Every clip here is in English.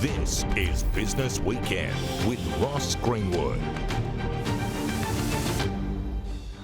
This is Business Weekend with Ross Greenwood.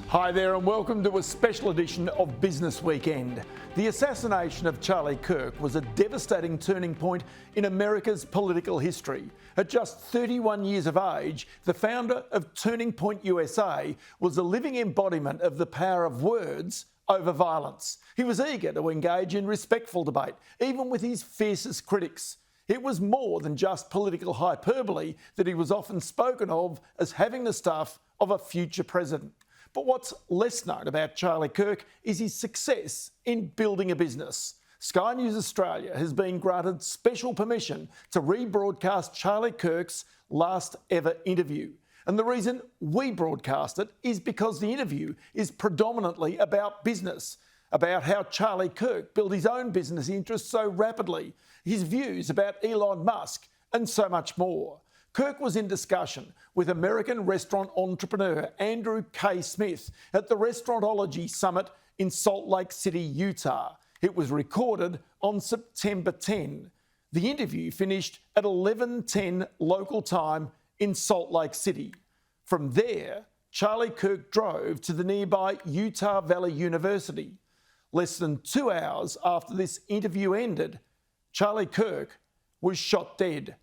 Hi there and welcome to a special edition of Business Weekend. The assassination of Charlie Kirk was a devastating turning point in America's political history. At just 31 years of age, the founder of Turning Point USA was a living embodiment of the power of words over violence. He was eager to engage in respectful debate, even with his fiercest critics. It was more than just political hyperbole that he was often spoken of as having the stuff of a future president. But what's less known about Charlie Kirk is his success in building a business. Sky News Australia has been granted special permission to rebroadcast Charlie Kirk's last ever interview. And the reason we broadcast it is because the interview is predominantly about business, about how Charlie Kirk built his own business interests so rapidly, his views about Elon Musk, and so much more. Kirk was in discussion with American restaurant entrepreneur Andrew K. Smith at the Restaurantology Summit in Salt Lake City, Utah. It was recorded on September 10. The interview finished at 11:10 local time in Salt Lake City. From there, Charlie Kirk drove to the nearby Utah Valley University. Less than 2 hours after this interview ended, Charlie Kirk was shot dead.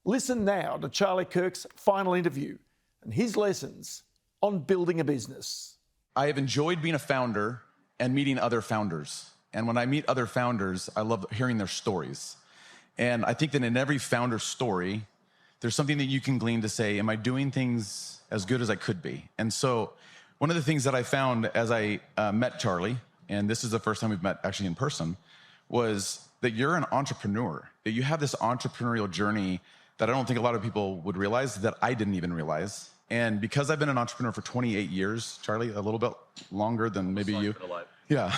Listen now to Charlie Kirk's final interview and his lessons on building a business. I have enjoyed being a founder and meeting other founders. And when I meet other founders, I love hearing their stories. And I think that in every founder story, there's something that you can glean to say, am I doing things as good as I could be? And so one of the things that I found as I met Charlie, and this is the first time we've met actually in person, was that you're an entrepreneur, that you have this entrepreneurial journey that I don't think a lot of people would realize, that I didn't even realize. And because I've been an entrepreneur for 28 years, Charlie, a little bit longer than maybe you. Yeah.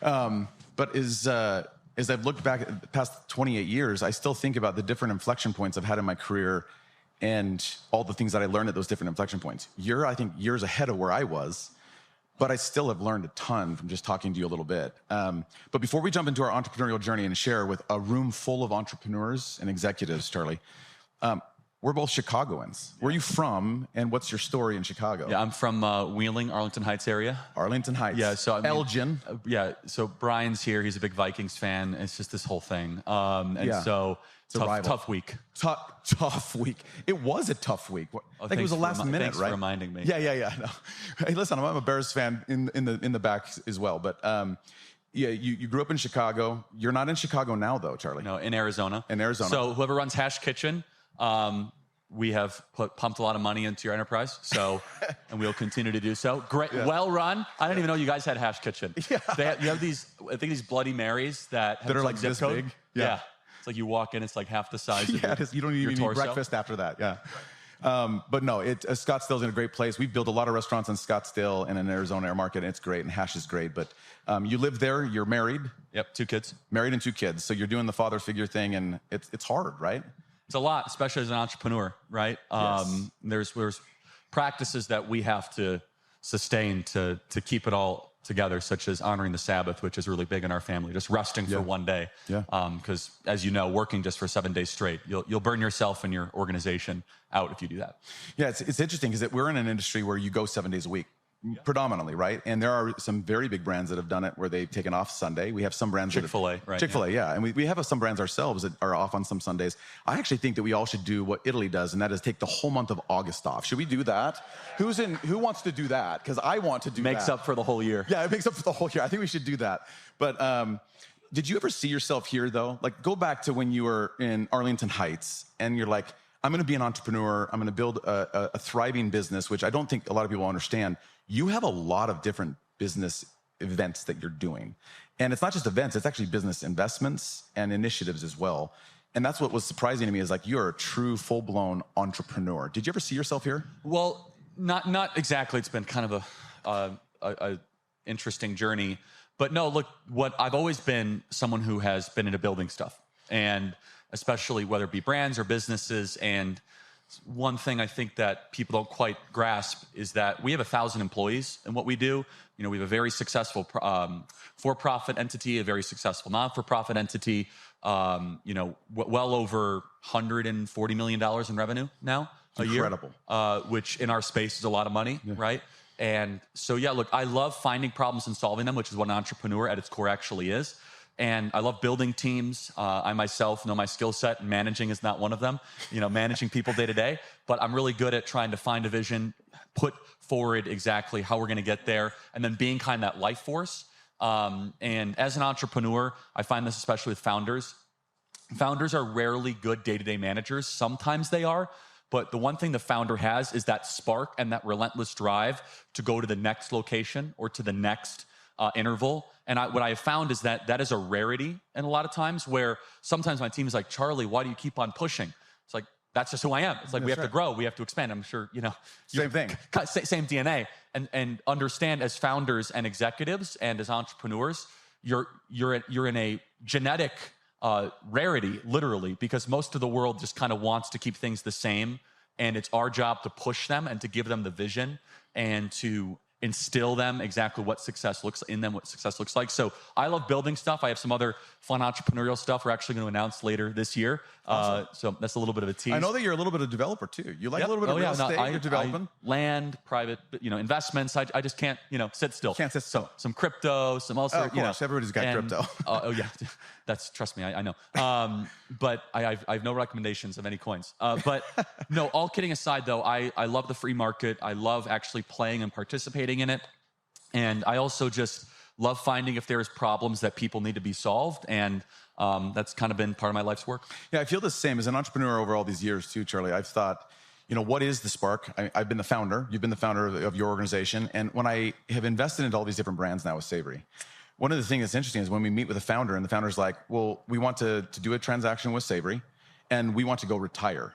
But as I've looked back at the past 28 years, I still think about the different inflection points I've had in my career and all the things that I learned at those different inflection points. You're, I think, years ahead of where I was, but I still have learned a ton from just talking to you a little bit. But before we jump into our entrepreneurial journey and share with a room full of entrepreneurs and executives, Charlie, we're both Chicagoans. Where are you from, and what's your story in Chicago? Yeah, I'm from Wheeling, Arlington Heights area. Arlington Heights. Yeah, so I mean, Elgin. Yeah, so Brian's here. He's a big Vikings fan. It's just this whole thing. So tough week. Tough week. It was a tough week. I think it was the last minute, thanks right? for reminding me. Yeah. No. Hey, listen, I'm a Bears fan in the back as well, but. Yeah, you grew up in Chicago. You're not in Chicago now, though, Charlie. No, in Arizona. In Arizona. So whoever runs Hash Kitchen, we have pumped a lot of money into your enterprise, so and we'll continue to do so. Great, well run. I didn't even know you guys had Hash Kitchen. Yeah. You have these, I think these Bloody Marys that are like this code. big. Yeah. It's like you walk in, it's like half the size of you don't even need breakfast after that. Yeah. But no, Scottsdale's in a great place. We've built a lot of restaurants in Scottsdale and in Arizona air market, and it's great, and Hash is great. But you live there, you're married. Yep, 2 kids. Married and 2 kids. So you're doing the father figure thing, and it's hard, right? It's a lot, especially as an entrepreneur, right? Yes. There's practices that we have to sustain to keep it all together, such as honoring the Sabbath, which is really big in our family, just resting for one day. Yeah. Because as you know, working just for 7 days straight, you'll burn yourself and your organization out if you do that. Yeah, it's interesting because we're in an industry where you go 7 days a week. Predominantly, right? And there are some very big brands that have done it where they've taken off Sunday. We have some brands Chick-fil-A, right? Chick-fil-A, yeah. And we have some brands ourselves that are off on some Sundays. I actually think that we all should do what Italy does, and that is take the whole month of August off. Should we do that? Who wants to do that? Because I want to do that. Makes up for the whole year. Yeah, it makes up for the whole year. I think we should do that. But did you ever see yourself here, though? Like, go back to when you were in Arlington Heights, and you're like, I'm going to be an entrepreneur. I'm going to build a thriving business, which I don't think a lot of people understand. You have a lot of different business events that you're doing. And it's not just events, it's actually business investments and initiatives as well. And that's what was surprising to me is like, you're a true full-blown entrepreneur. Did you ever see yourself here? Well, not exactly. It's been kind of a interesting journey. But no, look, I've always been someone who has been into building stuff. And especially whether it be brands or businesses. And one thing I think that people don't quite grasp is that we have 1,000 employees in what we do. We have a very successful for-profit entity, a very successful non-for-profit entity, well over $140 million in revenue now a year. Incredible. Which in our space is a lot of money, right? And so, look, I love finding problems and solving them, which is what an entrepreneur at its core actually is. And I love building teams. I myself know my skill set, and managing is not one of them, managing people day to day. But I'm really good at trying to find a vision, put forward exactly how we're going to get there, and then being kind of that life force. And as an entrepreneur, I find this especially with founders. Founders are rarely good day-to-day managers. Sometimes they are. But the one thing the founder has is that spark and that relentless drive to go to the next location or to the next interval. And what I have found is that is a rarity. And a lot of times where sometimes my team is like, Charlie, why do you keep on pushing? It's like, that's just who I am. It's like, we have to grow, we have to expand. I'm sure, Same thing. Same DNA. And understand as founders and executives and as entrepreneurs, you're in a genetic rarity, literally, because most of the world just kind of wants to keep things the same. And it's our job to push them and to give them the vision and to instill them exactly what success looks like. So I love building stuff. I have some other fun entrepreneurial stuff we're actually going to announce later this year. Awesome. So that's a little bit of a tease. I know that you're a little bit of a developer too. You like a little bit of real estate. You're developing land, private, investments. I just can't, sit still. Can't sit still. Some crypto, some also. Of course, everybody's got crypto. Oh yeah, trust me, I know. But I have no recommendations of any coins. But no, all kidding aside though, I love the free market. I love actually playing and participating in it. And I also just love finding if there's problems that people need to be solved. And that's kind of been part of my life's work. Yeah, I feel the same as an entrepreneur over all these years too, Charlie. I've thought, what is the spark? I've been the founder. You've been the founder of your organization. And when I have invested into all these different brands now with Savory, one of the things that's interesting is when we meet with a founder and the founder's like, well, we want to do a transaction with Savory and we want to go retire.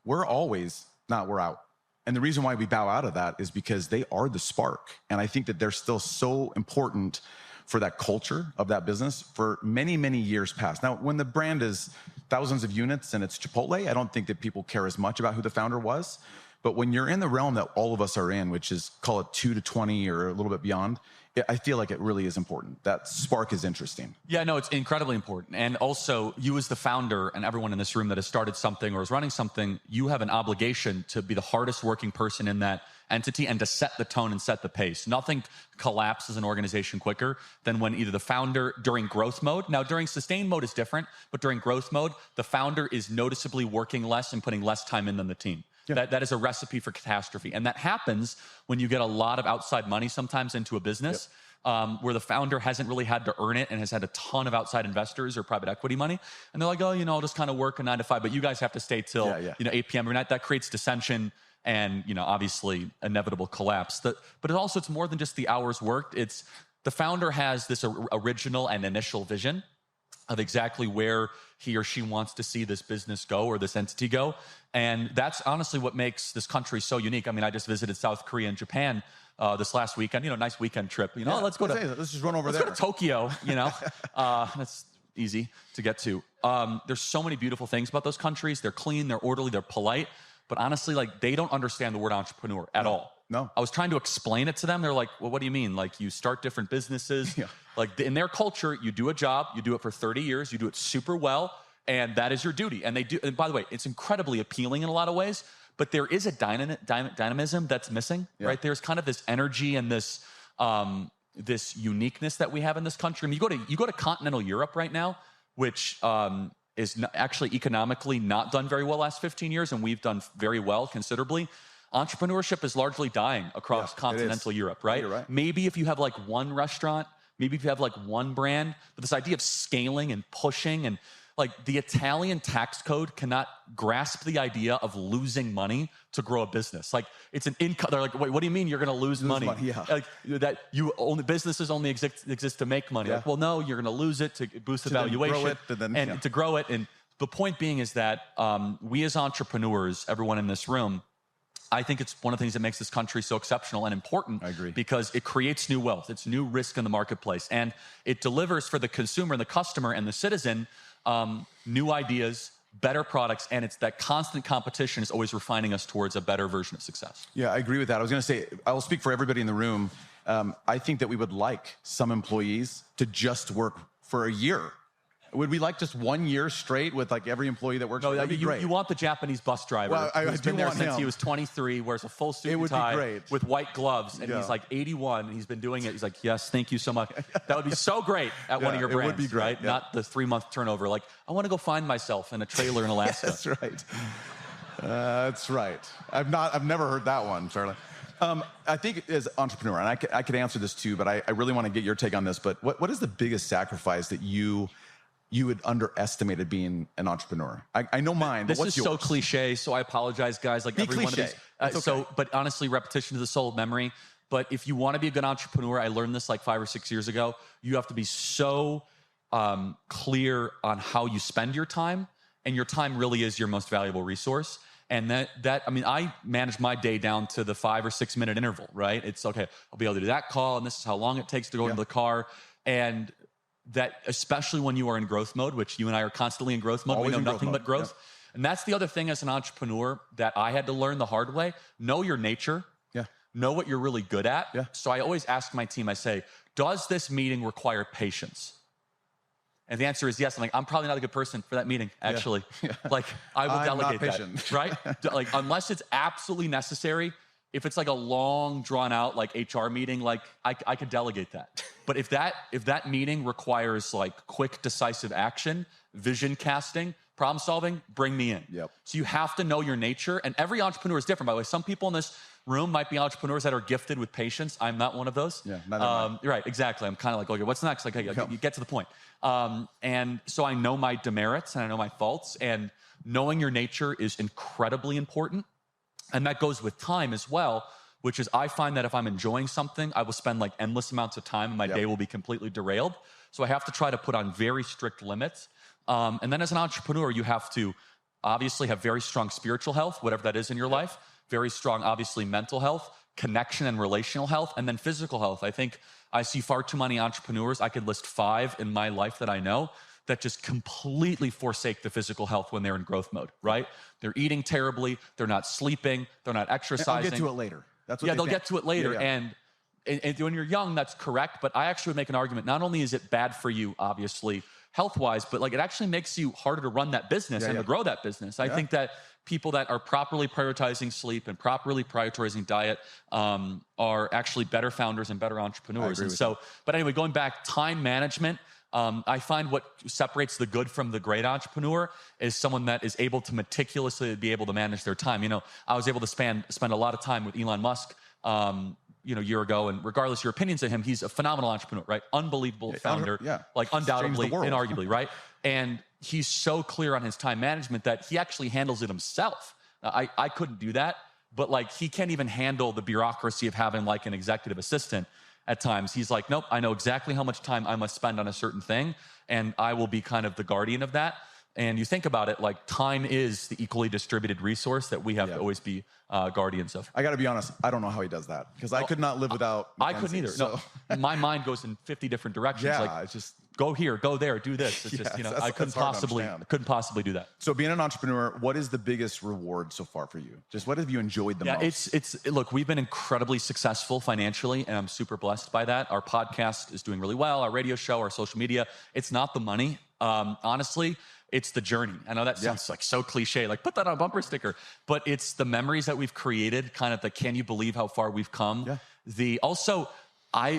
We're always, we're out. And the reason why we bow out of that is because they are the spark. And I think that they're still so important for that culture of that business for many, many years past. Now, when the brand is thousands of units and it's Chipotle, I don't think that people care as much about who the founder was. But when you're in the realm that all of us are in, which is, call it 2 to 20 or a little bit beyond, I feel like it really is important. That spark is interesting. Yeah, no, it's incredibly important. And also, you as the founder and everyone in this room that has started something or is running something, you have an obligation to be the hardest working person in that entity and to set the tone and set the pace. Nothing collapses an organization quicker than when either the founder during growth mode, now during sustained mode is different, but during growth mode, the founder is noticeably working less and putting less time in than the team. Yeah. That is a recipe for catastrophe. And that happens when you get a lot of outside money sometimes into a business where the founder hasn't really had to earn it and has had a ton of outside investors or private equity money. And they're like, oh, I'll just kind of work a 9 to 5, but you guys have to stay till 8 p.m. every night. That creates dissension and, obviously inevitable collapse. But it's more than just the hours worked. It's the founder has this original and initial vision of exactly where he or she wants to see this business go or this entity go. And that's honestly what makes this country so unique. I mean, I just visited South Korea and Japan this last weekend, nice weekend trip. Let's just run over there. Let's go to Tokyo, that's easy to get to. There's so many beautiful things about those countries. They're clean, they're orderly, they're polite. But honestly, they don't understand the word entrepreneur at all. No. I was trying to explain it to them. They're like, well, what do you mean? You start different businesses. Yeah. In their culture, you do a job, you do it for 30 years, you do it super well, and that is your duty. And they do. And by the way, it's incredibly appealing in a lot of ways, but there is a dynamism that's missing, right? There's kind of this energy and this uniqueness that we have in this country. I mean, you go to continental Europe right now, which is actually economically not done very well last 15 years, and we've done very well considerably. Entrepreneurship is largely dying across continental Europe, right? You're right? Maybe if you have one restaurant, maybe if you have one brand, but this idea of scaling and pushing and the Italian tax code cannot grasp the idea of losing money to grow a business. It's an income. They're like, wait, what do you mean you're going to lose money? That businesses only exist to make money. Well, no, you're going to lose it to boost the valuation and to grow it. And the point being is that we as entrepreneurs, everyone in this room, I think it's one of the things that makes this country so exceptional and important. I agree. Because it creates new wealth. It's new risk in the marketplace. And it delivers for the consumer and the customer and the citizen new ideas, better products, and it's that constant competition is always refining us towards a better version of success. Yeah, I agree with that. I was going to say, I will speak for everybody in the room. I think that we would like some employees to just work for a year. Would we like just 1 year straight with like every employee that works? No, that'd be great. You want the Japanese bus driver who's been there since he was 23, wears a full suit and tie with white gloves, and he's like 81, and he's been doing it. He's like, yes, thank you so much. That would be so great at one of your brands, would be great, right? Yeah. Not the 3-month turnover. Like, I want to go find myself in a trailer in Alaska. That's right. That's right. I've never heard that one, Charlie. I think as an entrepreneur, and I could answer this too, but I really want to get your take on this. But what is the biggest sacrifice that you had underestimated being an entrepreneur? I know mine. This but what's is so yours? cliche, so I apologize, guys. Like Be every one of cliche. these. But honestly, repetition is the soul of memory. But if you want to be a good entrepreneur, I learned this like 5 or 6 years ago. You have to be so clear on how you spend your time, and your time really is your most valuable resource. And I manage my day down to the 5 or 6 minute interval, right? It's okay, I'll be able to do that call, and this is how long it takes to go into the car. And that, especially when you are in growth mode, which you and I are constantly in growth mode, Always we know in growth nothing mode. but growth. Yep. And that's the other thing as an entrepreneur that I had to learn the hard way. Know your nature. Yeah. Know what you're really good at. Yeah. So I always ask my team, I say, does this meeting require patience? And the answer is yes. I'm like, I'm probably not a good person for that meeting, actually. Yeah. Like, I will I'm not delegate patient. that, right? Like, unless it's absolutely necessary. If it's like a long, drawn-out like HR meeting, like I could delegate that. But if that meeting requires like quick, decisive action, vision casting, problem solving, bring me in. Yep. So you have to know your nature, and every entrepreneur is different. By the way, some people in this room might be entrepreneurs that are gifted with patience. I'm not one of those. Yeah, neither am I. Right, exactly. I'm kind of like, okay, what's next? Like, hey, you get to the point. And so I know my demerits and I know my faults, and knowing your nature is incredibly important. And that goes with time as well, which is I find that if I'm enjoying something, I will spend like endless amounts of time and my day will be completely derailed. So I have to try to put on very strict limits. And then as an entrepreneur, you have to obviously have very strong spiritual health, whatever that is in your life, very strong, obviously, mental health, connection and relational health, and then physical health. I think I see far too many entrepreneurs. I could list 5 in my life that I know that just completely forsake the physical health when they're in growth mode, right? They're eating terribly, they're not sleeping, they're not exercising. I'll get to it later. That's what they'll get to it later. Yeah. And when you're young, that's correct, but I actually would make an argument. Not only is it bad for you, obviously, health-wise, but like it actually makes you harder to run that business and to grow that business. I think that people that are properly prioritizing sleep and properly prioritizing diet are actually better founders and better entrepreneurs. And so, but anyway, going back, time management. I find what separates the good from the great entrepreneur is someone that is able to meticulously be able to manage their time. You know, I was able to spend a lot of time with Elon Musk, a year ago, and regardless of your opinions of him, he's a phenomenal entrepreneur, right? Unbelievable founder, like undoubtedly, inarguably, right? And he's so clear on his time management that he actually handles it himself. Now, I couldn't do that, but like he can't even handle the bureaucracy of having like an executive assistant. At times, he's like, nope, I know exactly how much time I must spend on a certain thing, and I will be kind of the guardian of that. And you think about it, like time is the equally distributed resource that we have to always be guardians of. I got to be honest, I don't know how he does that, because I could not live without Mackenzie, I couldn't either. So. No, my mind goes in 50 different directions. Yeah, like, it's just go here, go there, do this. It's just, I couldn't possibly do that. So being an entrepreneur, what is the biggest reward so far for you? Just what have you enjoyed the most? Look, we've been incredibly successful financially, and I'm super blessed by that. Our podcast is doing really well, our radio show, our social media. It's not the money. Honestly, it's the journey. I know that sounds like so cliche, like put that on a bumper sticker, but it's the memories that we've created, kind of the can you believe how far we've come? Yeah. I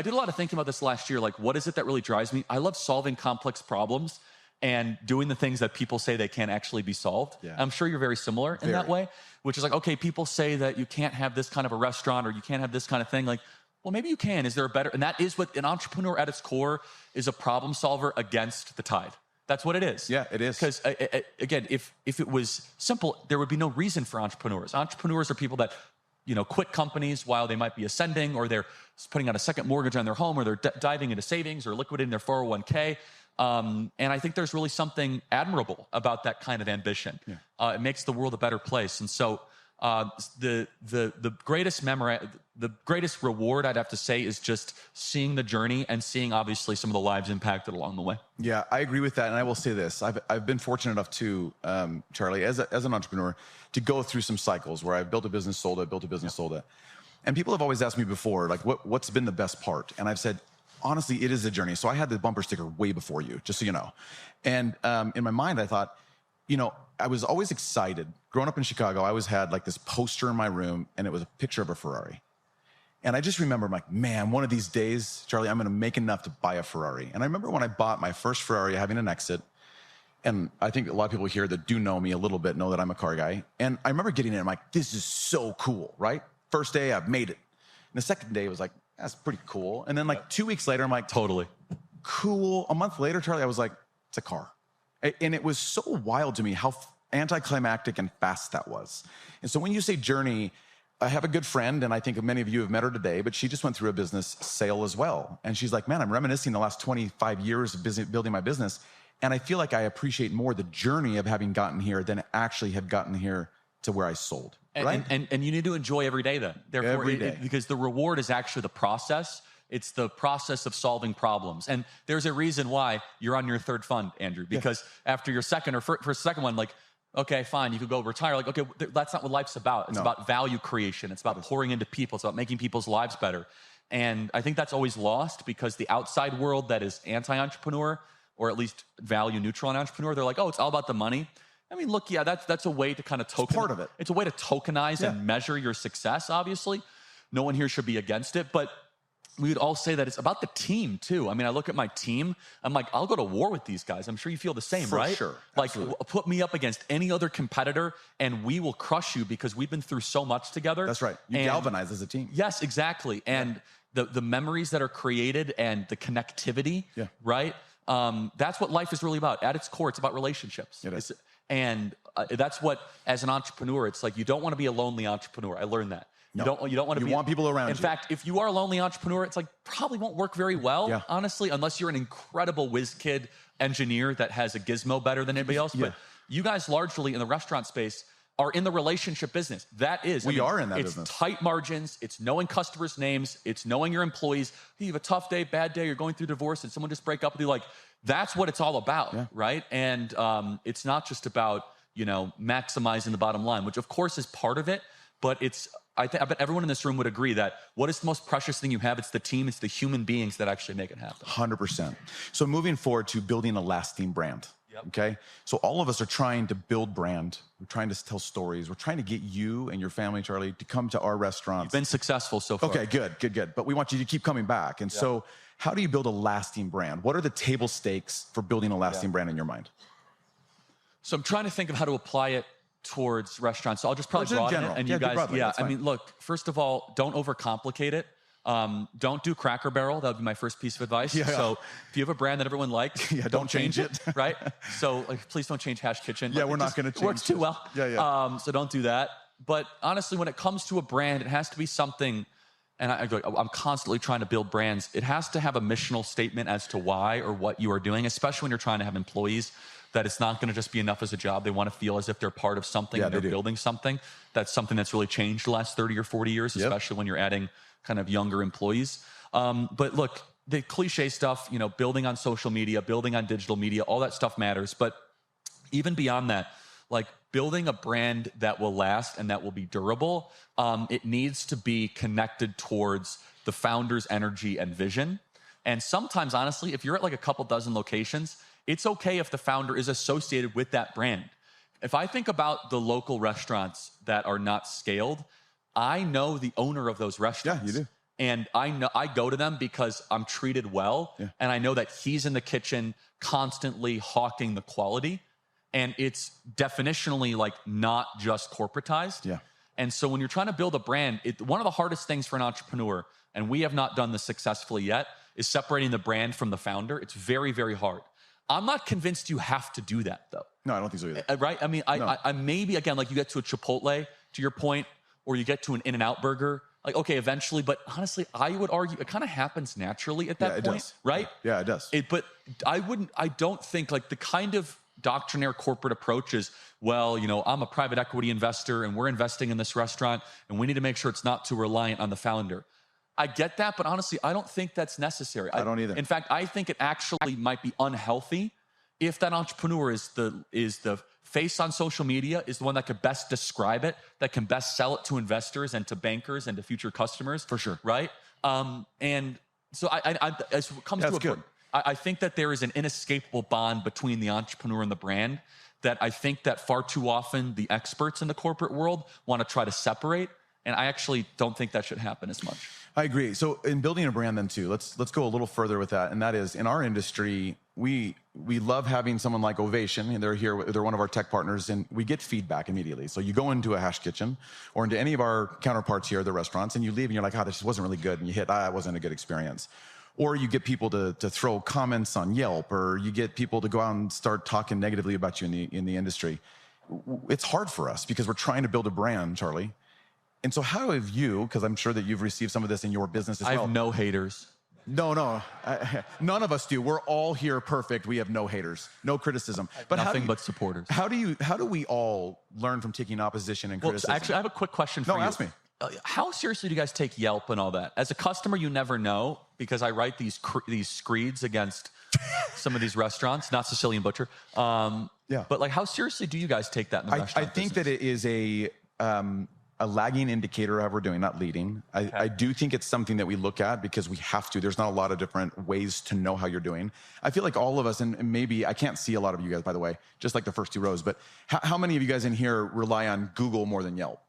did a lot of thinking about this last year, like what is it that really drives me? I love solving complex problems and doing the things that people say they can't actually be solved. Yeah. I'm sure you're very similar in that way, which is like, okay, people say that you can't have this kind of a restaurant or you can't have this kind of thing. Like, well, maybe you can. Is there a better? And that is what an entrepreneur at its core is, a problem solver against the tide. That's what it is. Yeah, it is. Because again, if it was simple, there would be no reason for entrepreneurs. Entrepreneurs are people that, quit companies while they might be ascending, or they're putting out a second mortgage on their home, or they're diving into savings or liquidating their 401k. And I think there's really something admirable about that kind of ambition. Yeah. It makes the world a better place. And so The greatest memory, the greatest reward, I'd have to say, is just seeing the journey and seeing obviously some of the lives impacted along the way. Yeah, I agree with that, and I will say this: I've been fortunate enough to, Charlie, as an entrepreneur, to go through some cycles where I've built a business, sold it, built a business, sold it, and people have always asked me before, like, what's been the best part? And I've said, honestly, it is a journey. So I had the bumper sticker way before you, just so you know. And in my mind, I thought, I was always excited. Growing up in Chicago, I always had like this poster in my room, and it was a picture of a Ferrari. And I just remember, I'm like, man, one of these days, Charlie, I'm going to make enough to buy a Ferrari. And I remember when I bought my first Ferrari, having an exit, and I think a lot of people here that do know me a little bit know that I'm a car guy. And I remember getting in, I'm like, this is so cool, right? First day, I've made it. And the second day, it was like, that's pretty cool. And then like 2 weeks later, I'm like, Totally. Cool. A month later, Charlie, I was like, it's a car. And it was so wild to me how anticlimactic and fast that was. And so when you say journey, I have a good friend, and I think many of you have met her today, but she just went through a business sale as well. And she's like, man, I'm reminiscing the last 25 years of building my business, and I feel like I appreciate more the journey of having gotten here than actually have gotten here to where I sold. Right? And you need to enjoy every day then. Therefore, Every day. Because the reward is actually the process. It's the process of solving problems. And there's a reason why you're on your third fund, Andrew, because after your second or first second one, like, okay, fine, you could go retire. Like, okay, that's not what life's about. It's about value creation. It's about pouring into people. It's about making people's lives better. And I think that's always lost because the outside world that is anti-entrepreneur, or at least value neutral on entrepreneur, they're like, oh, it's all about the money. I mean, look, yeah, that's a way to kind of token. It's part of it. It's a way to tokenize and measure your success, obviously. No one here should be against it, but we would all say that it's about the team too. I mean, I look at my team, I'm like, I'll go to war with these guys. I'm sure you feel the same, For right? sure. Like, Absolutely. put me up against any other competitor and we will crush you because we've been through so much together. That's right. You galvanize as a team. Yes, exactly. And the memories that are created and the connectivity, right? That's what life is really about. At its core, it's about relationships. It is. And that's what, as an entrepreneur, it's like, you don't want to be a lonely entrepreneur. I learned that. You don't want to be. You want people around you. In fact, if you are a lonely entrepreneur, it's like probably won't work very well, honestly, unless you're an incredible whiz kid engineer that has a gizmo better than anybody else. But you guys largely in the restaurant space are in the relationship business. That is. We are in that business. It's tight margins. It's knowing customers' names. It's knowing your employees. Hey, you have a tough day, bad day, you're going through divorce, and someone just break up with you. Like, that's what it's all about, right? And it's not just about, maximizing the bottom line, which of course is part of it, but I bet everyone in this room would agree that what is the most precious thing you have? It's the team, it's the human beings that actually make it happen. 100%. So moving forward to building a lasting brand, okay? So all of us are trying to build brand. We're trying to tell stories. We're trying to get you and your family, Charlie, to come to our restaurants. You've been successful so far. Okay, good. But we want you to keep coming back. And so how do you build a lasting brand? What are the table stakes for building a lasting brand in your mind? So I'm trying to think of how to apply it towards restaurants. So I'll just probably broaden it. And you guys, I mean, look, first of all, don't overcomplicate it. Don't do Cracker Barrel. That would be my first piece of advice. So if you have a brand that everyone likes, don't change it, right? So please don't change Hash Kitchen. Yeah, we're not going to change it. Works too well. So don't do that. But honestly, when it comes to a brand, it has to be something, and I'm constantly trying to build brands. It has to have a missional statement as to why or what you are doing, especially when you're trying to have employees, that it's not going to just be enough as a job. They want to feel as if they're part of something, and they're building something. That's something that's really changed the last 30 or 40 years, especially when you're adding kind of younger employees. But look, the cliche stuff, building on social media, building on digital media, all that stuff matters. But even beyond that, like building a brand that will last and that will be durable, it needs to be connected towards the founder's energy and vision. And sometimes, honestly, if you're at like a couple dozen locations, it's okay if the founder is associated with that brand. If I think about the local restaurants that are not scaled, I know the owner of those restaurants. Yeah, you do. And I go to them because I'm treated well, and I know that he's in the kitchen constantly hawking the quality, and it's definitionally like not just corporatized. And so when you're trying to build a brand, one of the hardest things for an entrepreneur, and we have not done this successfully yet, is separating the brand from the founder. It's very, very hard. I'm not convinced you have to do that, though. No, I don't think so either. Right? I mean, I maybe, again, like you get to a Chipotle, to your point, or you get to an In-N-Out burger, like, okay, eventually, but honestly, I would argue it kind of happens naturally at that point, does. right? Yeah, it does. But I don't think like the kind of doctrinaire corporate approach is, well, I'm a private equity investor and we're investing in this restaurant and we need to make sure it's not too reliant on the founder. I get that, but honestly, I don't think that's necessary. I don't either. In fact, I think it actually might be unhealthy if that entrepreneur is the face on social media, is the one that could best describe it, that can best sell it to investors and to bankers and to future customers. For sure. Right? And so as it comes to it, I think that there is an inescapable bond between the entrepreneur and the brand that I think that far too often the experts in the corporate world want to try to separate. And I actually don't think that should happen as much. I agree. So in building a brand then too, let's go a little further with that. And that is, in our industry, we love having someone like Ovation, and they're one of our tech partners, and we get feedback immediately. So you go into a Hash Kitchen or into any of our counterparts here, the restaurants, and you leave and you're like, this wasn't really good. And you hit, it wasn't a good experience. Or you get people to throw comments on Yelp, or you get people to go out and start talking negatively about you in the industry. It's hard for us because we're trying to build a brand, Charlie. And so how have you, because I'm sure that you've received some of this in your business as well. I have no haters. No. None of us do. We're all here perfect. We have no haters, no criticism. But nothing but supporters. How do we all learn from taking opposition and criticism? Well, actually, I have a quick question for you. No, ask me. How seriously do you guys take Yelp and all that? As a customer, you never know, because I write these screeds against some of these restaurants, not Sicilian Butcher. But like, how seriously do you guys take that in the restaurant I think business? that it is a lagging indicator of how we're doing, not leading. I do think it's something that we look at because we have to. There's not a lot of different ways to know how you're doing. I feel like all of us, and maybe, I can't see a lot of you guys, by the way, just like the first two rows, but how many of you guys in here rely on Google more than Yelp?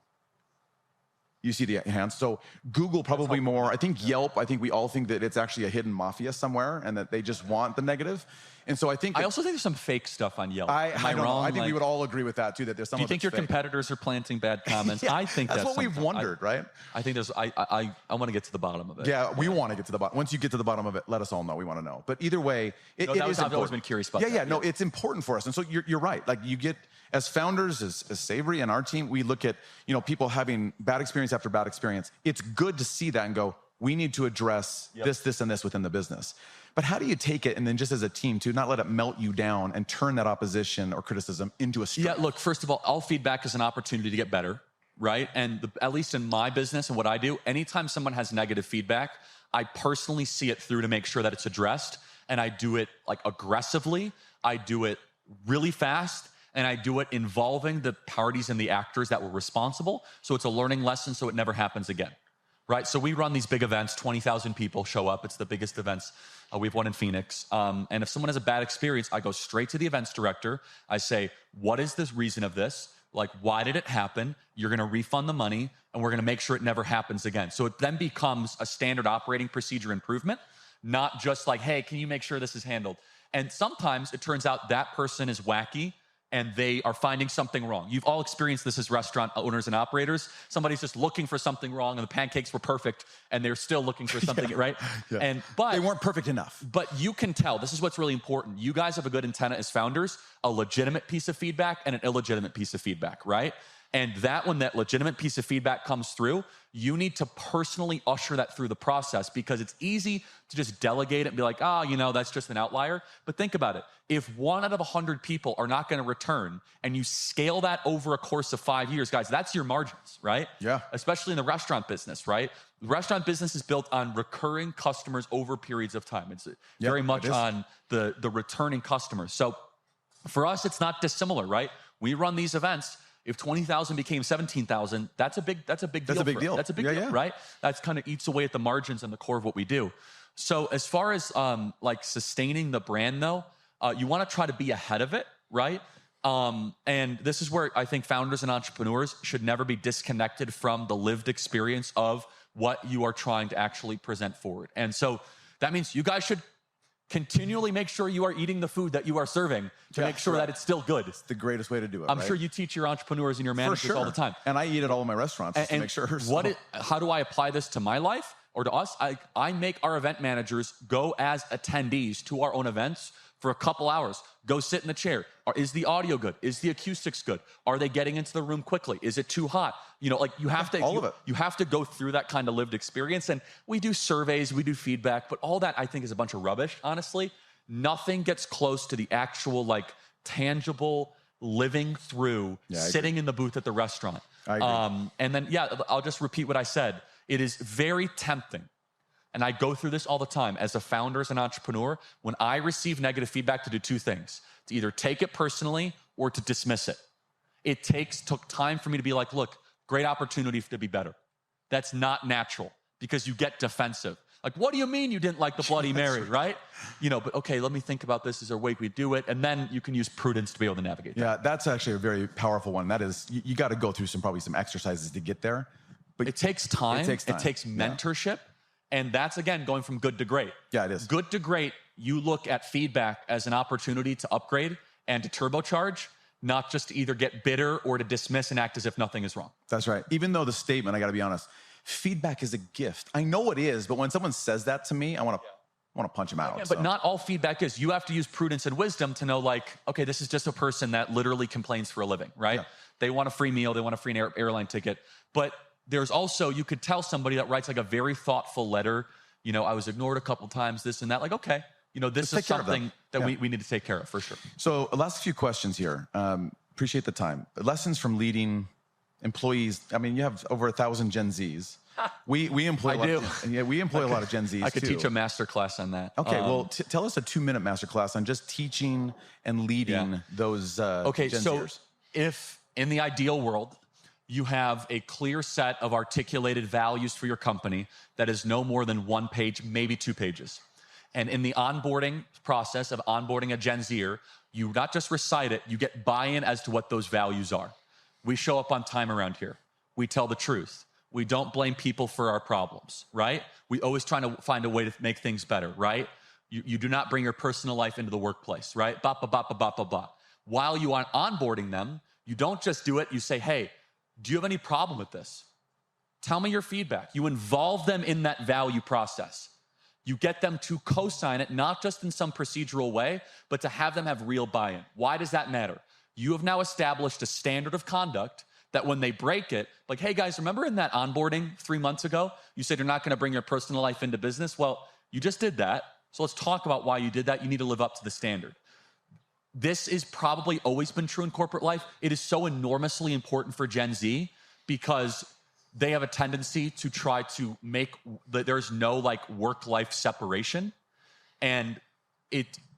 You see the hands. So Google probably more. I think Yelp, I think we all think that it's actually a hidden mafia somewhere and that they just want the negative. And so I think... I also think there's some fake stuff on Yelp. I Am I don't wrong? know. I think we would all agree with that, too, that there's some Do you of think it's your fake. competitors are planting bad comments? Yeah, I think that's what we've wondered, right? I think there's... I want to get to the bottom of it. Yeah, we want to get to the bottom. Once you get to the bottom of it, let us all know. We want to know. But either way, it is important. I've always been curious about that. Yeah, no, it's important for us. And so you're right. Like, you get... As founders, as Savory and our team, we look at people having bad experience after bad experience. It's good to see that and go, we need to address this, and this within the business. But how do you take it and then just as a team to not let it melt you down and turn that opposition or criticism into a strength? Yeah, look, first of all feedback is an opportunity to get better, right? And at least in my business and what I do, anytime someone has negative feedback, I personally see it through to make sure that it's addressed. And I do it like aggressively. I do it really fast. And I do it involving the parties and the actors that were responsible. So it's a learning lesson so it never happens again, right? So we run these big events, 20,000 people show up. It's the biggest events. We have one in Phoenix. And if someone has a bad experience, I go straight to the events director. I say, what is the reason of this? Like, why did it happen? You're gonna refund the money and we're gonna make sure it never happens again. So it then becomes a standard operating procedure improvement, not just like, hey, can you make sure this is handled? And sometimes it turns out that person is wacky and they are finding something wrong. You've all experienced this as restaurant owners and operators. Somebody's just looking for something wrong and the pancakes were perfect and they're still looking for something, right? Yeah. But they weren't perfect enough. But you can tell, this is what's really important. You guys have a good antenna as founders, a legitimate piece of feedback and an illegitimate piece of feedback, right? And when that legitimate piece of feedback comes through, you need to personally usher that through the process because it's easy to just delegate it and be like, that's just an outlier. But think about it. If 1 out of 100 people are not going to return and you scale that over a course of 5 years, guys, that's your margins, right? Yeah. Especially in the restaurant business, right? The restaurant business is built on recurring customers over periods of time. It's very much on the returning customers. So for us, it's not dissimilar, right? We run these events. If 20,000 became 17,000, that's a big deal. That's a big deal, right? That's kind of eats away at the margins and the core of what we do. So as far as like sustaining the brand though, you want to try to be ahead of it, right? And this is where I think founders and entrepreneurs should never be disconnected from the lived experience of what you are trying to actually present forward. And so that means you guys should continually make sure you are eating the food that you are serving to make sure that it's still good. It's the greatest way to do it. I'm sure you teach your entrepreneurs and your managers all the time. And I eat at all of my restaurants just to make sure. How do I apply this to my life or to us? I make our event managers go as attendees to our own events for a couple hours. Go sit in the chair. Is the audio good? Is the acoustics good? Are they getting into the room quickly? Is it too hot? You have to all of it. You have to go through that kind of lived experience. And we do surveys, we do feedback, but all that I think is a bunch of rubbish, honestly. Nothing gets close to the actual tangible living through sitting in the booth at the restaurant. I agree. And then, I'll just repeat what I said. It is very tempting. And I go through this all the time as a founder, as an entrepreneur, when I receive negative feedback, to do two things: to either take it personally or to dismiss it. It took time for me to be like, look, great opportunity to be better. That's not natural, because you get defensive. Like, what do you mean you didn't like the Bloody Mary, right? But okay, let me think about this. Is there a way we do it? And then you can use prudence to be able to navigate that. Yeah, that's actually a very powerful one. That is, you got to go through probably some exercises to get there. But it takes time. It takes mentorship. And that's, again, going from good to great. Yeah, it is. Good to great, you look at feedback as an opportunity to upgrade and to turbocharge, not just to either get bitter or to dismiss and act as if nothing is wrong. That's right. Even though the statement, I got to be honest, feedback is a gift. I know it is, but when someone says that to me, I want to punch them out. Yeah, but not all feedback is. You have to use prudence and wisdom to know, like, okay, this is just a person that literally complains for a living, right? Yeah. They want a free meal, they want a free airline ticket. But there's also, you could tell somebody that writes like a very thoughtful letter, I was ignored a couple times, this and that, like, okay, this is something that we need to take care of, for sure. So last few questions here. Appreciate the time. Lessons from leading employees. I mean, you have over 1,000 Gen Zs. We employ we employ a lot of Gen Zs. I could teach a master class on that. Okay, well, tell us a 2-minute master class on just teaching and leading those Gen Zers. If in the ideal world, you have a clear set of articulated values for your company that is no more than 1 page, maybe 2 pages. And in the onboarding process of onboarding a Gen Zer, you not just recite it, you get buy-in as to what those values are. We show up on time around here. We tell the truth. We don't blame people for our problems, right? We always try to find a way to make things better, right? You do not bring your personal life into the workplace, right? Ba, ba, ba, ba, ba, ba, ba. While you are onboarding them, you don't just do it. You say, hey, do you have any problem with this? Tell me your feedback. You involve them in that value process. You get them to co-sign it, not just in some procedural way, but to have them have real buy-in. Why does that matter? You have now established a standard of conduct that when they break it, like, hey guys, remember in that onboarding 3 months ago, you said you're not gonna bring your personal life into business? Well, you just did that. So let's talk about why you did that. You need to live up to the standard. This is probably always been true in corporate life. It is so enormously important for Gen Z because they have a tendency to try to make, there's no like work-life separation. And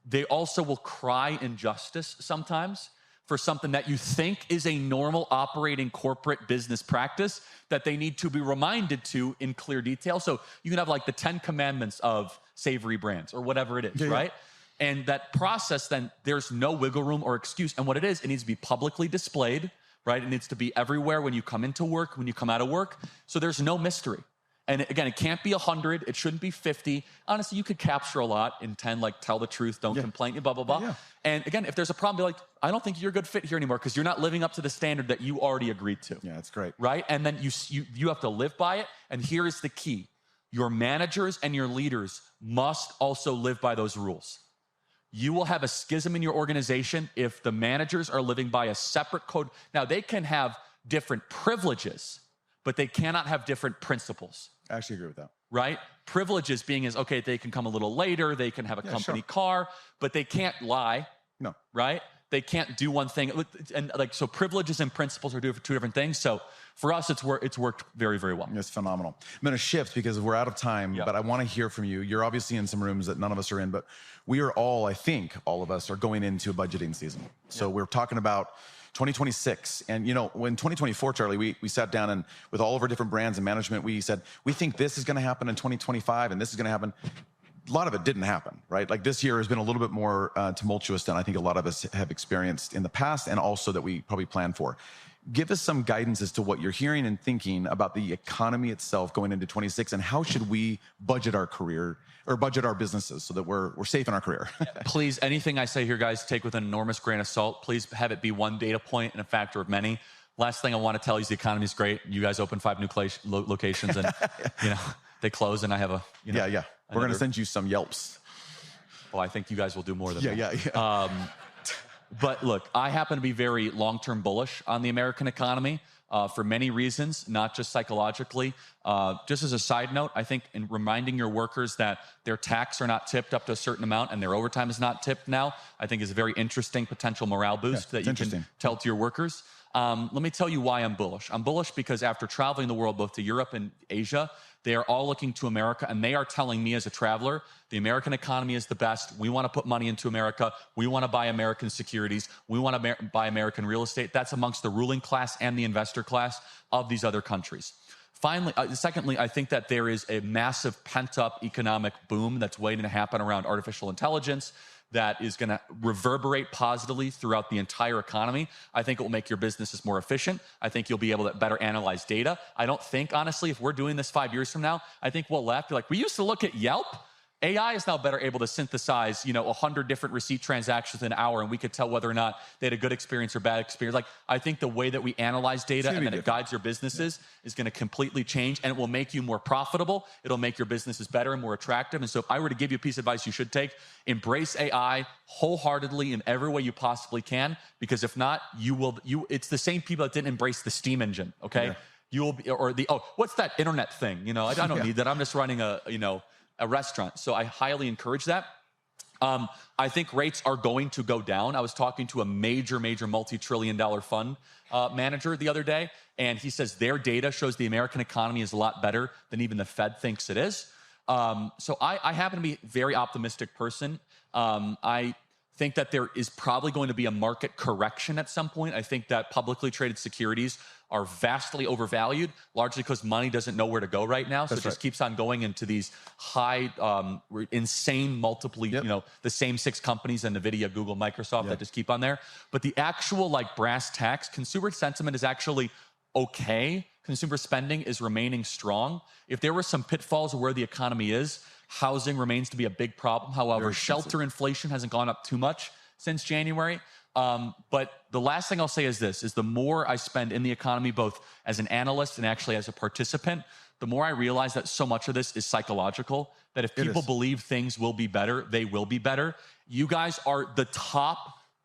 they also will cry injustice sometimes for something that you think is a normal operating corporate business practice that they need to be reminded to in clear detail. So you can have like the 10 commandments of Savory brands or whatever it is, right? And that process, then there's no wiggle room or excuse. And what it is, it needs to be publicly displayed, right? It needs to be everywhere when you come into work, when you come out of work. So there's no mystery. And again, it can't be 100. It shouldn't be 50. Honestly, you could capture a lot in 10, like tell the truth, don't complain, blah, blah, blah. Yeah. And again, if there's a problem, be like, I don't think you're a good fit here anymore because you're not living up to the standard that you already agreed to. Yeah, that's great. Right? And then you have to live by it. And here is the key. Your managers and your leaders must also live by those rules. You will have a schism in your organization if the managers are living by a separate code. Now, they can have different privileges, but they cannot have different principles. I actually agree with that. Right? Privileges being is, okay, they can come a little later, they can have a company car, but they can't lie. No. Right? They can't do one thing. And like, so privileges and principles are two different things. So for us, it's worked very, very well. It's phenomenal. I'm going to shift because we're out of time, but I want to hear from you. You're obviously in some rooms that none of us are in, but we are all, I think all of us are going into a budgeting season. So we're talking about 2026. And when 2024, Charlie, we sat down and with all of our different brands and management, we said, we think this is going to happen in 2025 and this is going to happen. A lot of it didn't happen, right? Like this year has been a little bit more tumultuous than I think a lot of us have experienced in the past and also that we probably planned for. Give us some guidance as to what you're hearing and thinking about the economy itself going into 26 and how should we budget our career or budget our businesses so that we're safe in our career. Please, anything I say here, guys, take with an enormous grain of salt. Please have it be one data point and a factor of many. Last thing I want to tell you is the economy is great. You guys open 5 new locations and they close and I have a We're going to send you some Yelps. Well, I think you guys will do more than that. But look, I happen to be very long-term bullish on the American economy. for many reasons, not just psychologically. Just as a side note, I think in reminding your workers that their tax are not tipped up to a certain amount and their overtime is not tipped now, I think is a very interesting potential morale boost that you can tell to your workers. Let me tell you why I'm bullish. I'm bullish because after traveling the world, both to Europe and Asia, they are all looking to America, and they are telling me as a traveler, the American economy is the best. We want to put money into America. We want to buy American securities. We want to buy American real estate. That's amongst the ruling class and the investor class of these other countries. Finally, secondly, I think that there is a massive pent-up economic boom that's waiting to happen around artificial intelligence that is going to reverberate positively throughout the entire economy. I think it will make your businesses more efficient. I think you'll be able to better analyze data. I don't think, honestly, if we're doing this 5 years from now, I think we'll laugh. Be like, we used to look at Yelp. AI is now better able to synthesize, 100 different receipt transactions in an hour, and we could tell whether or not they had a good experience or bad experience. Like, I think the way that we analyze data and then it guides your businesses is going to completely change, and it will make you more profitable. It'll make your businesses better and more attractive. And so if I were to give you a piece of advice you should take, embrace AI wholeheartedly in every way you possibly can, because if not, it's the same people that didn't embrace the steam engine, okay? Yeah. You will be, or what's that internet thing? I don't need that. I'm just running a restaurant. So I highly encourage that. I think rates are going to go down. I was talking to a major multi-trillion-dollar fund manager the other day, and he says their data shows the American economy is a lot better than even the Fed thinks it is. So I happen to be a very optimistic person. I think that there is probably going to be a market correction at some point. I think that publicly traded securities are vastly overvalued, largely because money doesn't know where to go right now. So it just keeps on going into these high, insane the same 6 companies, and NVIDIA, Google, Microsoft, that just keep on there. But the actual brass tacks, consumer sentiment is actually okay. Consumer spending is remaining strong. If there were some pitfalls of where the economy is, housing remains to be a big problem. However, shelter inflation hasn't gone up too much since January. But the last thing I'll say is this, is the more I spend in the economy, both as an analyst and actually as a participant, the more I realize that so much of this is psychological, that if people believe things will be better, they will be better. You guys are the top,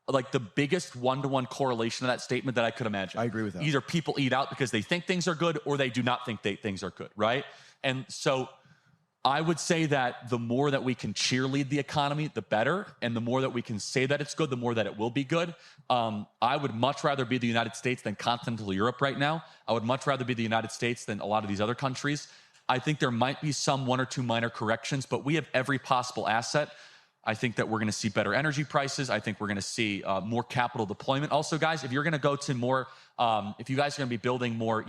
the biggest one-to-one correlation of that statement that I could imagine. I agree with that. Either people eat out because they think things are good, or they do not think things are good, right? And so I would say that the more that we can cheerlead the economy, the better. And the more that we can say that it's good, the more that it will be good. I would much rather be the United States than continental Europe right now. I would much rather be the United States than a lot of these other countries. I think there might be some 1 or 2 minor corrections, but we have every possible asset. I think that we're going to see better energy prices. I think we're going to see more capital deployment. Also, guys, if you're going to go to more, if you guys are going to be building more,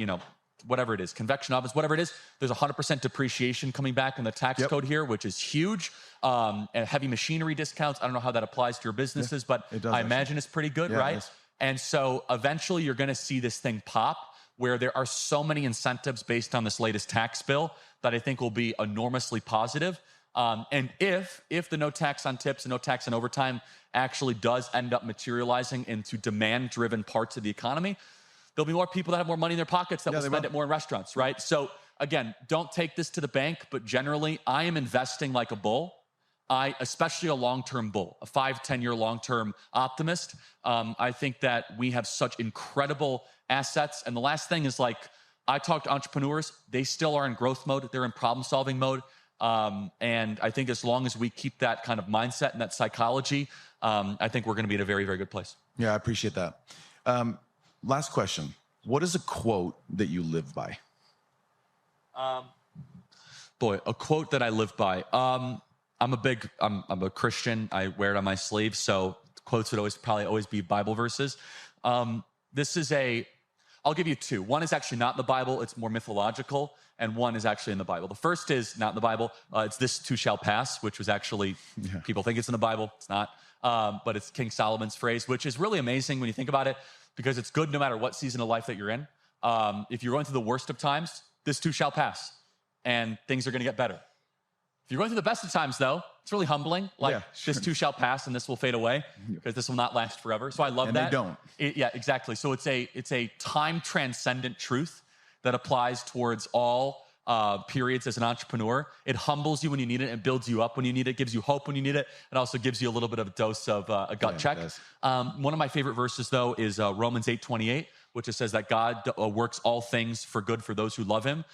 whatever it is, convection ovens, whatever it is, there's 100% depreciation coming back in the tax code here, which is huge. And heavy machinery discounts. I don't know how that applies to your businesses, but I imagine it's pretty good, right? And so eventually you're going to see this thing pop, where there are so many incentives based on this latest tax bill that I think will be enormously positive. And if the no tax on tips and no tax on overtime actually does end up materializing into demand-driven parts of the economy, there'll be more people that have more money in their pockets that will spend it more in restaurants, right? So again, don't take this to the bank, but generally, I am investing like a bull. Especially a long-term bull, a 5-10-year long-term optimist. I think that we have such incredible assets. And the last thing is, I talk to entrepreneurs, they still are in growth mode. They're in problem-solving mode. And I think as long as we keep that kind of mindset and that psychology, I think we're going to be in a very, very good place. Yeah, I appreciate that. Last question. What is a quote that you live by? A quote that I live by. I'm a Christian. I wear it on my sleeve. So quotes would probably always be Bible verses. I'll give you 2. One is actually not in the Bible. It's more mythological. And one is actually in the Bible. The first is not in the Bible. It's "This too shall pass," which was actually, people think it's in the Bible. It's not. But it's King Solomon's phrase, which is really amazing when you think about it, because it's good no matter what season of life that you're in. If you're going through the worst of times, this too shall pass, and things are going to get better. If you're going through the best of times, though, it's really humbling. This too shall pass, and this will fade away, because this will not last forever. So I love that. And they don't. Yeah, exactly. So it's a time-transcendent truth that applies towards all periods as an entrepreneur. It humbles you when you need it. It builds you up when you need it. Gives you hope when you need it. It also gives you a little bit of a dose of a gut check. One of my favorite verses, though, is Romans 8:28, which it says that God works all things for good for those who love him.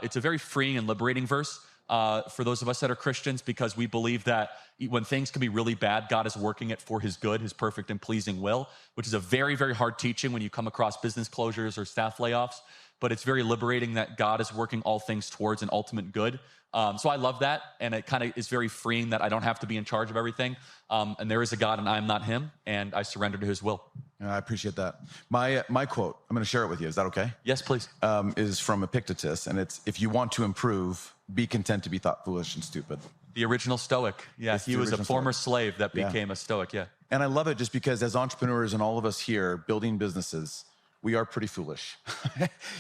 It's a very freeing and liberating verse for those of us that are Christians, because we believe that when things can be really bad, God is working it for his good, his perfect and pleasing will, which is a very, very hard teaching when you come across business closures or staff layoffs. But it's very liberating that God is working all things towards an ultimate good. So I love that, and it kind of is very freeing that I don't have to be in charge of everything. And there is a God, and I am not him, and I surrender to his will. I appreciate that. My quote, I'm going to share it with you. Is that okay? Yes, please. Is from Epictetus, and it's, if you want to improve, be content to be thought foolish and stupid. The original Stoic. Yeah, It's he the was a original former Stoic. slave that became a Stoic, yeah. And I love it just because as entrepreneurs and all of us here building businesses, we are pretty foolish.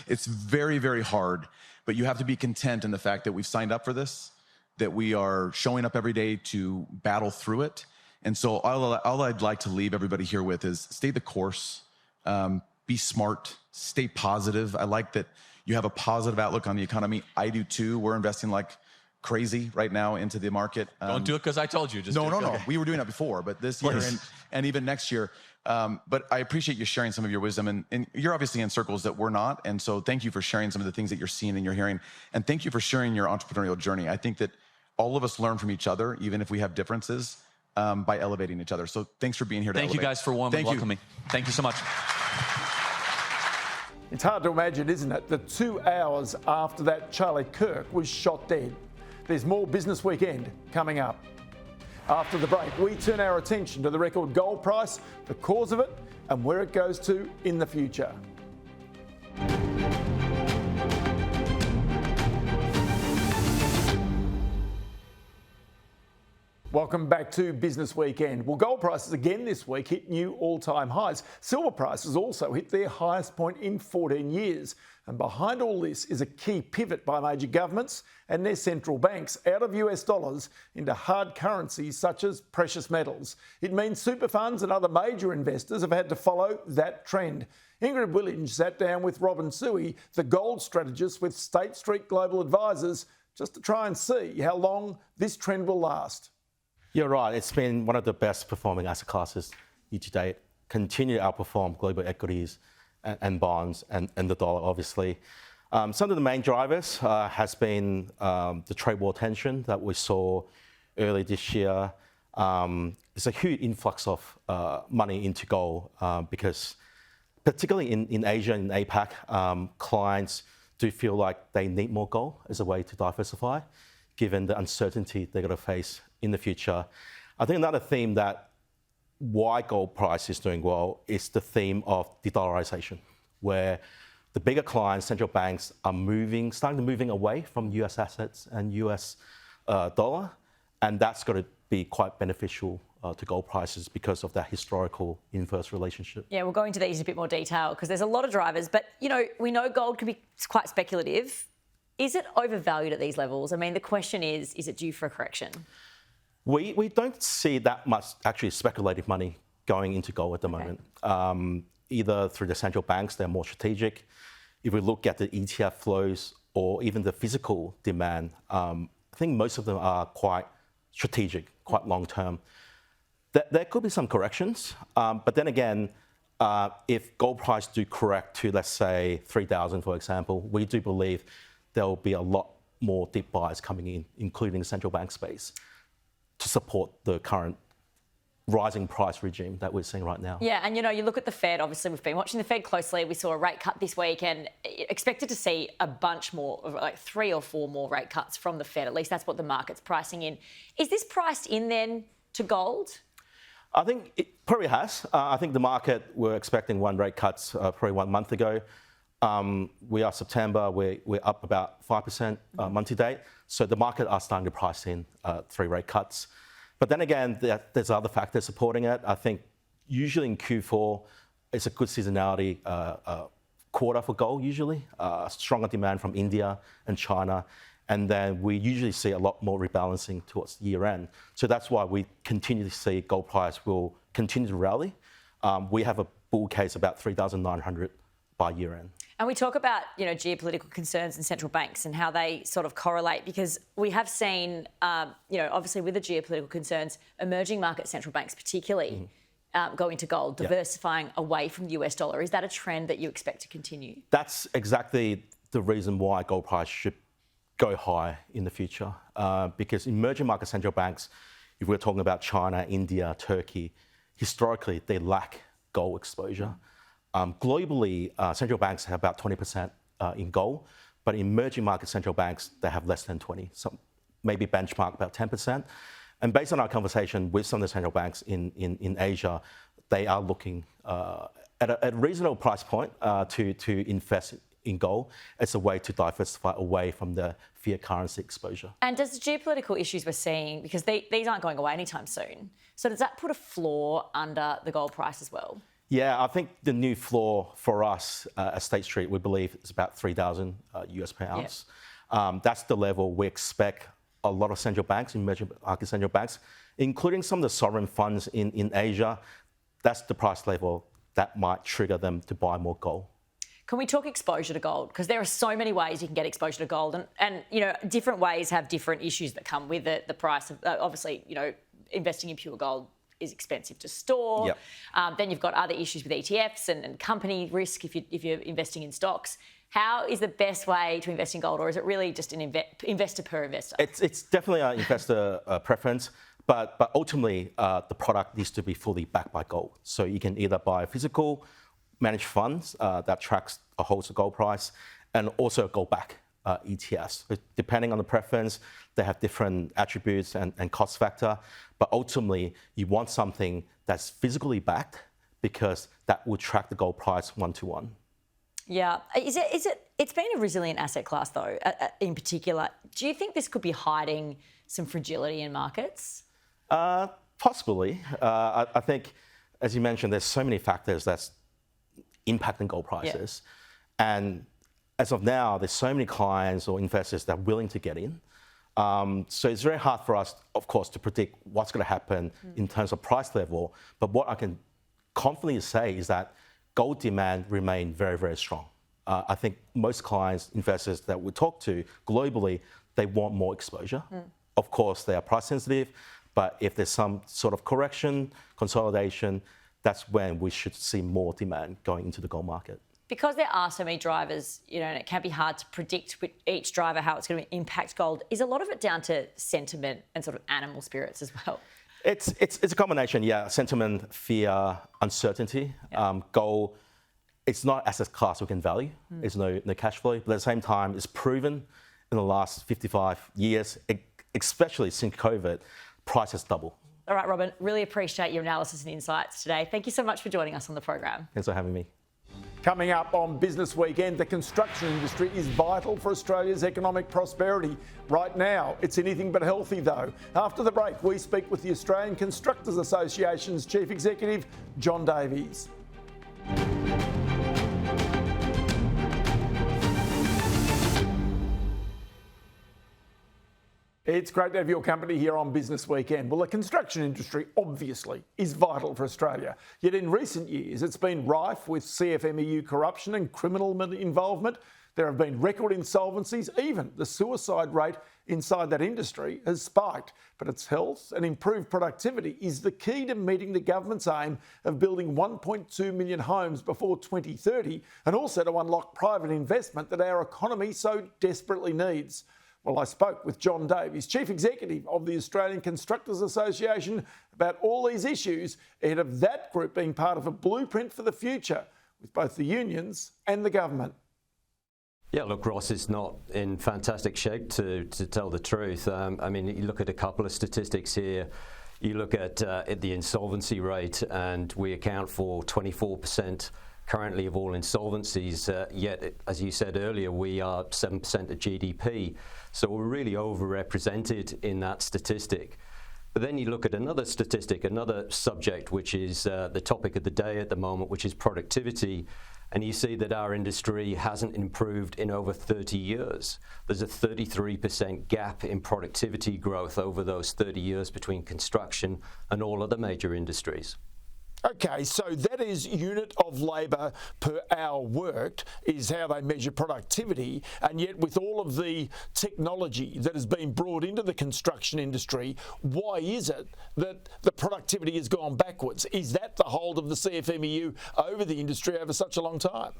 It's very, very hard, but you have to be content in the fact that we've signed up for this, that we are showing up every day to battle through it. And so all I'd like to leave everybody here with is stay the course, be smart, stay positive. I like that you have a positive outlook on the economy. I do too. We're investing like crazy right now into the market. Don't do it because I told you. Just No. Okay. We were doing that before, but this year and even next year. But I appreciate you sharing some of your wisdom, and you're obviously in circles that we're not. And so thank you for sharing some of the things that you're seeing and you're hearing. And thank you for sharing your entrepreneurial journey. I think that all of us learn from each other, even if we have differences, by elevating each other. So thanks for being here to Thank you elevate. guys for warmly welcoming me. Thank you so much. It's hard to imagine, isn't it, that 2 hours after that Charlie Kirk was shot dead. There's more Business Weekend coming up. After the break, we turn our attention to the record gold price, the cause of it, and where it goes to in the future. Welcome back to Business Weekend. Well, gold prices again this week hit new all-time highs. Silver prices also hit their highest point in 14 years. And behind all this is a key pivot by major governments and their central banks out of US dollars into hard currencies such as precious metals. It means super funds and other major investors have had to follow that trend. Ingrid Willinge sat down with Robin Suey, the gold strategist with State Street Global Advisors, just to try and see how long this trend will last. You're right. It's been one of the best performing asset classes year to date. Continue to outperform global equities and bonds and the dollar, obviously. Some of the main drivers has been the trade war tension that we saw early this year. There's a huge influx of money into gold because particularly in Asia and APAC, clients do feel like they need more gold as a way to diversify, given the uncertainty they're going to face in the future. I think another theme that why gold price is doing well is the theme of de-dollarization, where the bigger clients, central banks, are starting to moving away from US assets and US dollar, and that's going to be quite beneficial to gold prices because of that historical inverse relationship. Yeah, we'll go into these in a bit more detail because there's a lot of drivers, but we know gold can be quite speculative. Is it overvalued at these levels? I mean, the question is it due for a correction? We don't see that much actually speculative money going into gold at the moment, either through the central banks, they're more strategic. If we look at the ETF flows or even the physical demand, I think most of them are quite strategic, quite long-term. There could be some corrections, but then again, if gold price do correct to, let's say, 3,000, for example, we do believe there will be a lot more deep buys coming in, including the central bank space, to support the current rising price regime that we're seeing right now. Yeah, and you look at the Fed, obviously we've been watching the Fed closely. We saw a rate cut this week and expected to see a bunch more, like 3 or 4 more rate cuts from the Fed. At least that's what the market's pricing in. Is this priced in then to gold? I think it probably has. I think the market were expecting 1 rate cuts probably 1 month ago. We are September, we're up about 5% month to date. So the market are starting to price in 3 rate cuts. But then again, there's other factors supporting it. I think usually in Q4, it's a good seasonality quarter for gold usually. Stronger demand from India and China. And then we usually see a lot more rebalancing towards year end. So that's why we continue to see gold price will continue to rally. We have a bull case about 3,900 by year end. And we talk about, geopolitical concerns and central banks and how they sort of correlate because we have seen, obviously with the geopolitical concerns, emerging market central banks particularly go into gold, diversifying away from the US dollar. Is that a trend that you expect to continue? That's exactly the reason why gold price should go high in the future. Because emerging market central banks, if we're talking about China, India, Turkey, historically they lack gold exposure. Globally, central banks have about 20% in gold, but emerging market central banks, they have less than 20, so maybe benchmark about 10%. And based on our conversation with some of the central banks in Asia, they are looking at a reasonable price point to invest in gold as a way to diversify away from the fiat currency exposure. And does the geopolitical issues we're seeing, because these aren't going away anytime soon, so does that put a floor under the gold price as well? Yeah, I think the new floor for us at State Street, we believe, is about 3,000 US per ounce. That's the level we expect a lot of central banks, emerging market central banks, including some of the sovereign funds in Asia. That's the price level that might trigger them to buy more gold. Can we talk exposure to gold? Because there are so many ways you can get exposure to gold, and you know, different ways have different issues that come with it. The price of obviously, you know, investing in pure gold is expensive to store. Then you've got other issues with ETFs and company risk if you're investing in stocks. How is the best way to invest in gold, or is it really just an investor per investor? It's definitely an investor preference, but ultimately the product needs to be fully backed by gold. So you can either buy physical managed funds that tracks or holds the gold price, and also gold back ETFs. Depending on the preference, they have different attributes and cost factor, but ultimately you want something that's physically backed because that will track the gold price one-to-one. Yeah. It's been a resilient asset class, though, in particular. Do you think this could be hiding some fragility in markets? Possibly. I think, as you mentioned, there's so many factors that's impacting gold prices. And as of now, there's so many clients or investors that are willing to get in. So it's very hard for us, of course, to predict what's going to happen in terms of price level. But what I can confidently say is that gold demand remains very, very strong. I think most clients, investors that we talk to globally, they want more exposure. Of course, they are price sensitive, but if there's some sort of correction, consolidation, that's when we should see more demand going into the gold market. Because there are so many drivers, you know, and it can be hard to predict with each driver how it's going to impact gold. Is a lot of it down to sentiment and sort of animal spirits as well? It's a combination, yeah. Sentiment, fear, uncertainty. Gold, it's not asset class we can value. There's no cash flow. But at the same time, it's proven in the last 55 years, especially since COVID, price has doubled. All right, Robin, really appreciate your analysis and insights today. Thank you so much for joining us on the program. Thanks for having me. Coming up on Business Weekend, the construction industry is vital for Australia's economic prosperity. Right now, it's anything but healthy, though. After the break, we speak with the Australian Constructors Association's Chief Executive, John Davies. It's great to have your company here on Business Weekend. Well, the construction industry obviously is vital for Australia. Yet in recent years, it's been rife with CFMEU corruption and criminal involvement. There have been record insolvencies. Even the suicide rate inside that industry has spiked. But its health and improved productivity is the key to meeting the government's aim of building 1.2 million homes before 2030, and also to unlock private investment that our economy so desperately needs. Well, I spoke with John Davies, Chief Executive of the Australian Constructors Association, about all these issues ahead of that group being part of a blueprint for the future with both the unions and the government. Yeah, look, Ross is not in fantastic shape, to tell the truth. I mean, you look at a couple of statistics here. You look at the insolvency rate, and we account for 24% currently of all insolvencies, yet, as you said earlier, we are 7% of GDP. So we're really overrepresented in that statistic. But then you look at another statistic, another subject, which is the topic of the day at the moment, which is productivity. And you see that our industry hasn't improved in over 30 years. There's a 33% gap in productivity growth over those 30 years between construction and all other major industries. Okay, so that is unit of labour per hour worked is how they measure productivity, and yet with all of the technology that has been brought into the construction industry, why is it that the productivity has gone backwards? Is that the hold of the CFMEU over the industry over such a long time?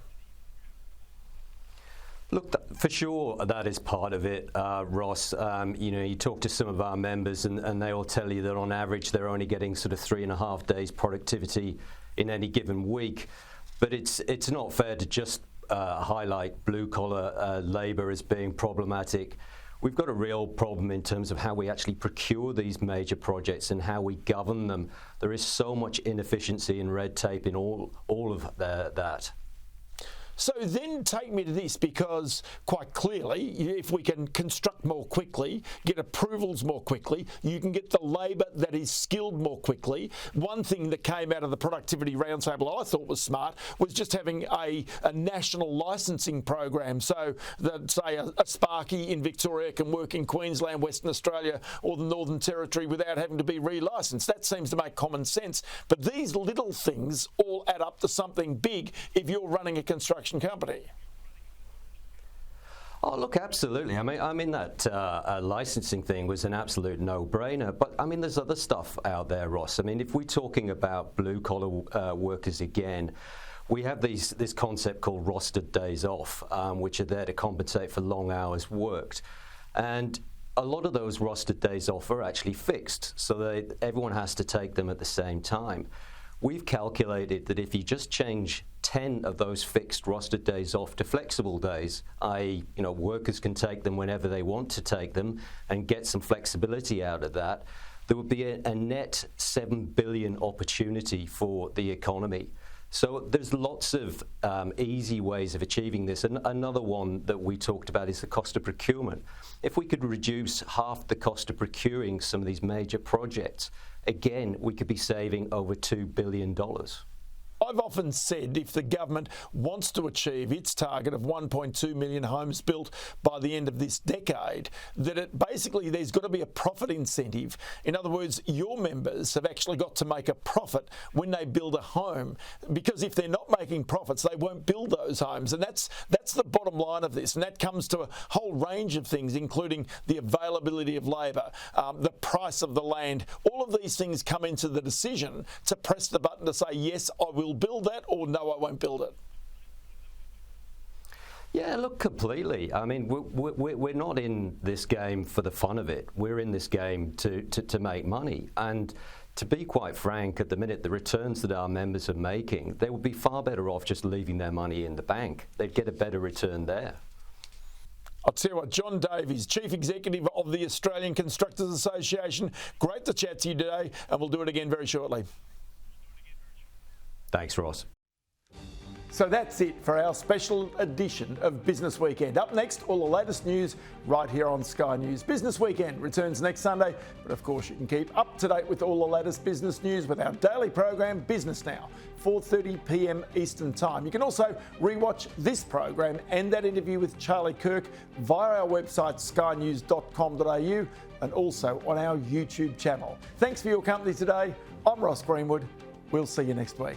Look, for sure, that is part of it, Ross. You talk to some of our members and they all tell you that on average they're only getting sort of 3.5 days productivity in any given week. But it's not fair to just highlight blue-collar labour as being problematic. We've got a real problem in terms of how we actually procure these major projects and how we govern them. There is so much inefficiency and red tape in all of that. So then take me to this, because quite clearly, if we can construct more quickly, get approvals more quickly, you can get the labour that is skilled more quickly. One thing that came out of the productivity roundtable I thought was smart was just having a national licensing program, so that, say, a Sparky in Victoria can work in Queensland, Western Australia or the Northern Territory without having to be re-licensed. That seems to make common sense. But these little things all add up to something big if you're running a construction company. Oh, look, absolutely. I mean that licensing thing was an absolute no-brainer. But I mean, there's other stuff out there, Ross. I mean, if we're talking about blue-collar workers again, we have this concept called rostered days off, which are there to compensate for long hours worked. And a lot of those rostered days off are actually fixed, so everyone has to take them at the same time. We've calculated that if you just change 10 of those fixed rostered days off to flexible days, i.e., workers can take them whenever they want to take them and get some flexibility out of that, there would be a net 7 billion opportunity for the economy. So there's lots of easy ways of achieving this. And another one that we talked about is the cost of procurement. If we could reduce half the cost of procuring some of these major projects, again, we could be saving over $2 billion. I've often said if the government wants to achieve its target of 1.2 million homes built by the end of this decade, that basically there's got to be a profit incentive. In other words, your members have actually got to make a profit when they build a home, because if they're not making profits, they won't build those homes. And that's the bottom line of this. And that comes to a whole range of things, including the availability of labour, the price of the land. All of these things come into the decision to press the button to say, yes, I will build that, or no, I won't build it. Yeah, look, completely. I mean, we're not in this game for the fun of it. We're in this game to make money. And to be quite frank, at the minute, the returns that our members are making, they would be far better off just leaving their money in the bank. They'd get a better return there. I'll tell you what, John Davies, Chief Executive of the Australian Constructors Association, great to chat to you today, and we'll do it again very shortly. Thanks, Ross. So that's it for our special edition of Business Weekend. Up next, all the latest news right here on Sky News. Business Weekend returns next Sunday, but of course you can keep up to date with all the latest business news with our daily program, Business Now, 4:30 p.m. Eastern Time. You can also rewatch this program and that interview with Charlie Kirk via our website, skynews.com.au, and also on our YouTube channel. Thanks for your company today. I'm Ross Greenwood. We'll see you next week.